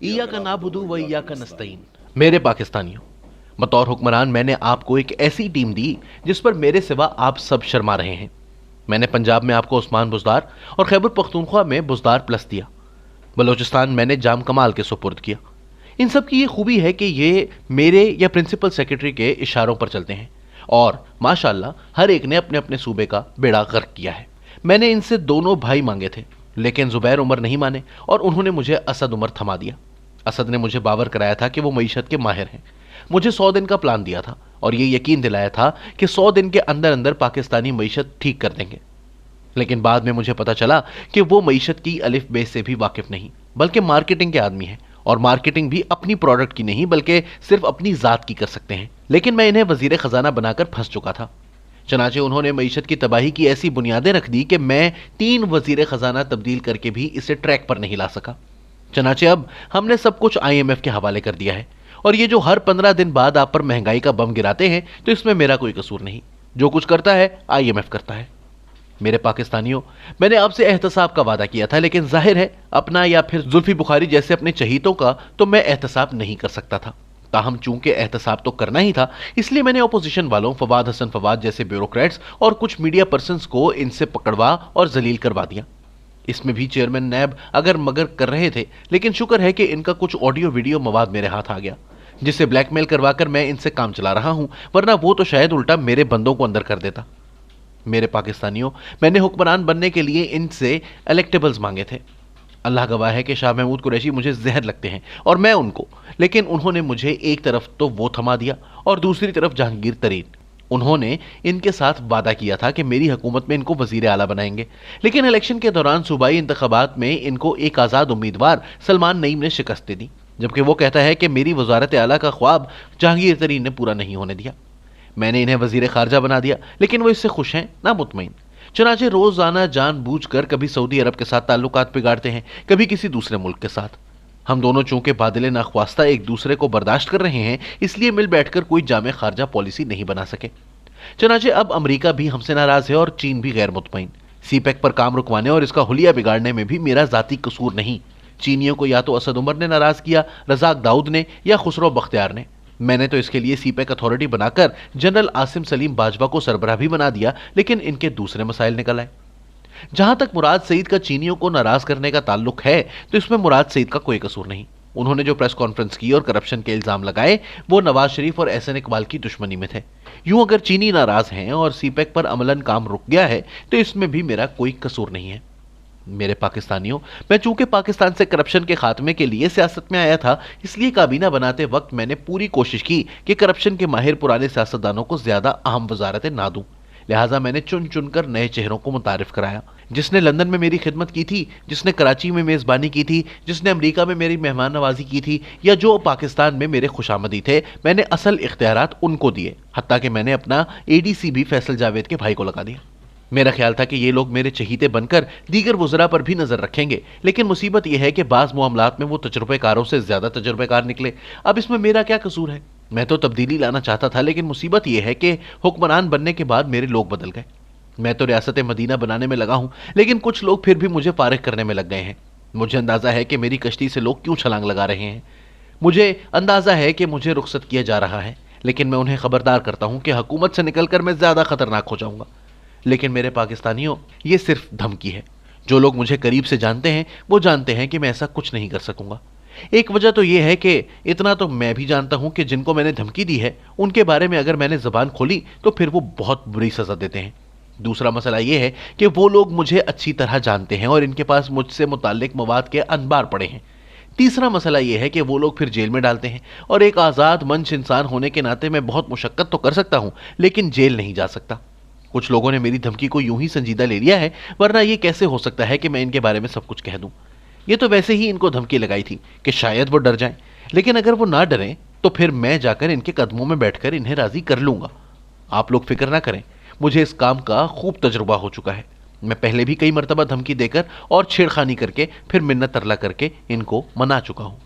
इय्याका नाबुदु व इय्याका नस्तईन। मेरे पाकिस्तानियों, बतौर हुक्मरान मैंने आपको एक ऐसी टीम दी जिस पर मेरे सिवा आप सब शर्मा रहे हैं। मैंने पंजाब में आपको उस्मान बुज़दार और खैबर पख्तूनख्वा में बुज़दार प्लस दिया। बलोचिस्तान मैंने जाम कमाल के सुपुर्द किया। इन सब की ये खूबी है कि ये मेरे या प्रिंसिपल सेक्रेटरी के इशारों पर चलते हैं और माशाल्लाह हर एक ने अपने अपने सूबे का बेड़ा गर्क किया है। मैंने इनसे दोनों भाई मांगे थे, लेकिन जुबैर उमर नहीं माने और उन्होंने मुझे असद उमर थमा दिया। असद ने मुझे बावर कराया था कि वो मईशत के माहिर हैं। मुझे 100 दिन का प्लान दिया था और ये यकीन दिलाया था कि 100 दिन के अंदर अंदर पाकिस्तानी मईशत ठीक कर देंगे। लेकिन बाद में मुझे पता चला कि वो मईशत की अलिफ बे से भी वाकिफ नहीं, बल्कि मार्केटिंग के आदमी हैं, और मार्केटिंग भी अपनी प्रोडक्ट की नहीं बल्कि सिर्फ अपनी जात की कर सकते हैं। लेकिन मैं इन्हें वजीर खजाना बनाकर फंस चुका था। चनाचे उन्होंने मईशत की तबाही की ऐसी बुनियादें रख दी कि मैं 3 वजीर खजाना तब्दील करके भी इसे ट्रैक पर नहीं ला सका। चनाचे अब हमने सब कुछ IMF के हवाले कर दिया है, और ये जो हर 15 दिन बाद आप पर महंगाई का बम गिराते हैं, तो इसमें मेरा कोई कसूर नहीं। जो कुछ करता है IMF करता है। मेरे पाकिस्तानियों, मैंने आपसे एहतसाब का वादा किया था, लेकिन जाहिर है अपना या फिर जुल्फी बुखारी जैसे अपने चहीतों का तो मैं एहतसाब नहीं कर सकता था। ताहम चूंकि एहतसाब तो करना ही था, इसलिए मैंने अपोजिशन वालों फवाद हसन फवाद जैसे ब्यूरोक्रेट्स और कुछ मीडिया पर्सन्स को इनसे पकड़वा और जलील करवा दिया। इसमें भी चेयरमैन नैब अगर मगर कर रहे थे, लेकिन शुक्र है कि इनका कुछ ऑडियो वीडियो मवाद मेरे हाथ आ गया, जिससे ब्लैकमेल करवाकर मैं इनसे काम चला रहा हूं, वरना वो तो शायद उल्टा मेरे बंदों को अंदर कर देता। मेरे पाकिस्तानियों, मैंने हुक्मरान बनने के लिए इनसे इलेक्टेबल्स मांगे थे। अल्लाह गवाह है कि शाह महमूद कुरैशी मुझे जहर लगते हैं और मैं उनको, लेकिन उन्होंने मुझे एक तरफ तो वो थमा दिया और दूसरी तरफ जहांगीर तरीन। उन्होंने इनके साथ वादा किया था कि मेरी हुकूमत में इनको वजीर आला बनाएंगे, लेकिन इलेक्शन के दौरान सूबाई इंतखाबात में इनको एक आज़ाद उम्मीदवार सलमान नईम ने शिकस्त दी, जबकि वो कहता है कि मेरी वजारत आला का ख्वाब जहांगीर तरीन ने पूरा नहीं होने दिया। मैंने इन्हें वजीर खारजा बना दिया, लेकिन वो इससे खुश हैं ना मुतमईन। चनाचे रोजाना जानबूझकर कभी सऊदी अरब के साथ ताल्लुकात बिगाड़ते हैं, कभी किसी दूसरे मुल्क के साथ। हम दोनों चूंकि बादल नाख्वास्ता एक दूसरे को बर्दाश्त कर रहे हैं, इसलिए मिल बैठकर कोई जामे खारजा पॉलिसी नहीं बना सके। चनाचे अब अमरीका भी हमसे नाराज है और चीन भी गैर मुतमईन। सीपैक पर काम रुकवाने और इसका हुलिया बिगाड़ने में भी मेरा जाती कसूर नहीं। चीनियों को या तो असद उमर ने नाराज किया, रजाक दाऊद ने, या खुसरो बख्तियार ने। मैंने तो इसके लिए सीपैक अथॉरिटी बनाकर जनरल आसिम सलीम बाजवा को सरबराह भी बना दिया, लेकिन इनके दूसरे मसाइल निकल आए। जहां तक मुराद सईद का चीनियों को नाराज करने का ताल्लुक है, तो इसमें मुराद सईद का कोई कसूर नहीं। उन्होंने जो प्रेस कॉन्फ्रेंस की और करप्शन के इल्जाम लगाए, वो नवाज शरीफ और एहसन इकबाल की दुश्मनी में थे। यूं अगर चीनी नाराज हैं और सीपैक पर अमलन काम रुक गया है, तो इसमें भी मेरा कोई कसूर नहीं है। मेरे पाकिस्तानियों, मैं चूंकि पाकिस्तान से करप्शन के खात्मे के लिए सियासत में आया था, इसलिए काबीना बनाते वक्त मैंने पूरी कोशिश की कि करप्शन के माहिर पुराने सियासतदानों को ज्यादा अहम वजारतें ना दूं। लिहाजा मैंने चुन चुनकर नए चेहरों को मुतारिफ कराया। जिसने लंदन में मेरी खिदमत की थी, जिसने कराची में मेज़बानी की थी, जिसने अमेरिका में मेरी मेहमान नवाजी की थी, या जो पाकिस्तान में मेरे खुशामदी थे, मैंने असल इख्तियारात उनको दिए। हत्ता कि मैंने अपना ADC भी फैसल जावेद के भाई को लगा दिया। मेरा ख्याल था कि ये लोग मेरे चहीते बनकर दीगर वज़रा पर भी नजर रखेंगे, लेकिन मुसीबत यह है कि बाज़ मामलात में वो तजुर्बेकारों से ज्यादा तजुर्बेकार निकले। अब इसमें मेरा क्या कसूर है? मैं तो तब्दीली लाना चाहता था, लेकिन मुसीबत यह है कि हुक्मरान बनने के बाद मेरे लोग बदल गए। मैं तो रियासत मदीना बनाने में लगा हूं, लेकिन कुछ लोग फिर भी मुझे फारिग करने में लग गए हैं। मुझे अंदाजा है कि मेरी कश्ती से लोग क्यों छलांग लगा रहे हैं। मुझे अंदाजा है कि मुझे रुखसत किया जा रहा है, लेकिन मैं उन्हें खबरदार करता हूं कि हुकूमत से निकलकर मैं ज्यादा खतरनाक हो जाऊंगा। लेकिन मेरे पाकिस्तानियों, ये सिर्फ धमकी है। जो लोग मुझे करीब से जानते हैं, वो जानते हैं कि मैं ऐसा कुछ नहीं कर सकूंगा। एक वजह तो यह है कि इतना तो मैं भी जानता हूं कि जिनको मैंने धमकी दी है, उनके बारे में अगर मैंने जबान खोली तो फिर वो बहुत बुरी सजा देते हैं। दूसरा मसला यह है कि वो लोग मुझे अच्छी तरह जानते हैं और इनके पास मुझसे मुताल्लिक मवाद के अनबार पड़े हैं। तीसरा मसला यह है कि वो लोग फिर जेल में डालते हैं, और एक आज़ाद मंच इंसान होने के नाते मैं बहुत मुशक्कत तो कर सकता हूं, लेकिन जेल नहीं जा सकता। कुछ लोगों ने मेरी धमकी को यूं ही संजीदा ले लिया है, वरना ये कैसे हो सकता है कि मैं इनके बारे में सब कुछ कह दूं। ये तो वैसे ही इनको धमकी लगाई थी कि शायद वो डर जाएं, लेकिन अगर वो ना डरें तो फिर मैं जाकर इनके कदमों में बैठकर इन्हें राजी कर लूंगा। आप लोग फिक्र ना करें, मुझे इस काम का खूब तजुर्बा हो चुका है। मैं पहले भी कई मरतबा धमकी देकर और छेड़खानी करके फिर मिन्नत तरला करके इनको मना चुका हूं।